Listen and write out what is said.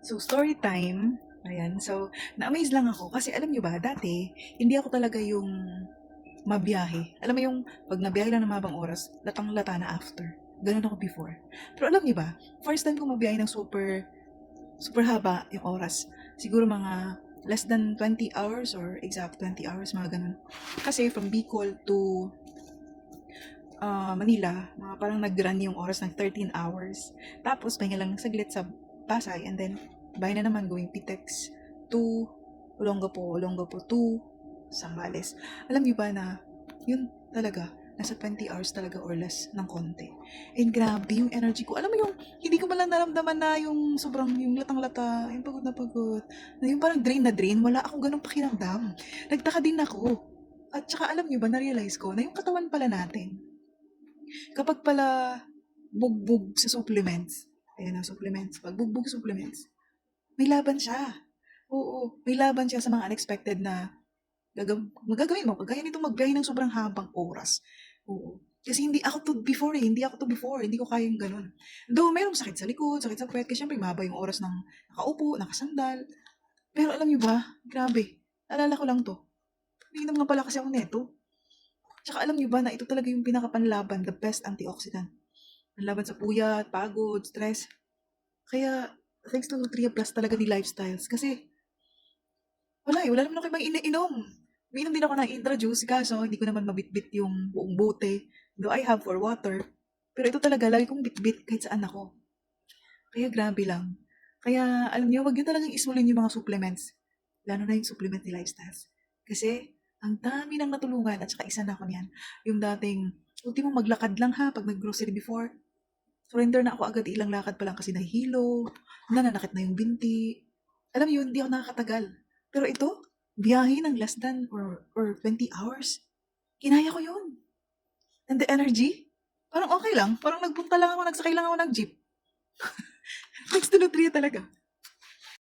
So, story time. Ayan. So, na-amaze lang ako kasi alam nyo ba, dati, hindi ako talaga yung mabiyahe. Alam mo yung pag nabiyahe lang ng mabang oras, latang-lata na after. Ganun ako before. Pero alam niyo ba, first time ko mabiyahe ng super, super haba yung oras. Siguro mga less than 20 hours or exact 20 hours, mga ganun. Kasi from Bicol to Manila, mga parang nag-run yung oras ng 13 hours. Tapos, pahinga lang saglit sa Pasay, and then, bahay na naman going Pitex to Olongapo to Zambales. Alam niyo ba na, yun talaga, nasa 20 hours talaga or less ng konti. And grabe yung energy ko. Alam mo yung, hindi ko malang naramdaman na yung sobrang, yung latang-lata, yung pagod na pagod, na yung parang drain na drain, wala akong ganong pakiramdam. Nagtaka din ako. At saka alam niyo ba, na-realize ko na yung katawan pala natin, kapag pala bugbog sa supplements, ayan na supplements, pag bugbog supplements, may laban siya. Oo, may laban siya sa mga unexpected na magagawin mo. Kagaya nito magbiyahe ng sobrang habang oras. Oo. Kasi hindi ako to before, hindi ko kayang ganun. Though mayroong sakit sa likod, sakit sa puwet, kasi syempre mahaba yung oras ng nakaupo, nakasandal. Pero alam niyo ba, grabe, alala ko lang to. Umiinom nga pala kasi ako neto. Tsaka alam niyo ba na ito talaga yung pinakapanlaban, the best antioxidant. Panlaban sa puyat, pagod, stress. Kaya, thanks to Nutria Plus talaga ni Lifestyles. Kasi, wala naman ako ibang iniinom. Umiinom din ako ng introduce, kaso hindi ko naman mabitbit yung buong bote. Though I have for water. Pero ito talaga, lagi kong bitbit kahit saan ako. Kaya grabe lang. Kaya, alam niyo, wag niyo talagang isulin yung mga supplements. Lalo na yung supplement ni Lifestyles. Kasi, ang dami nang natulungan at saka isa na ako niyan. Yung dating, ultimo maglakad lang ha pag nag-grocery before. Surrender na ako agad, ilang lakad pa lang kasi nahihilo, nananakit na yung binti. Alam mo yun, hindi ako nakakatagal. Pero ito, biyahe ng less than or 20 hours. Kinaya ko yun. And the energy, parang okay lang. Parang nagpunta lang ako, nagsakay lang ako ng jeep. Thanks to Nutria talaga.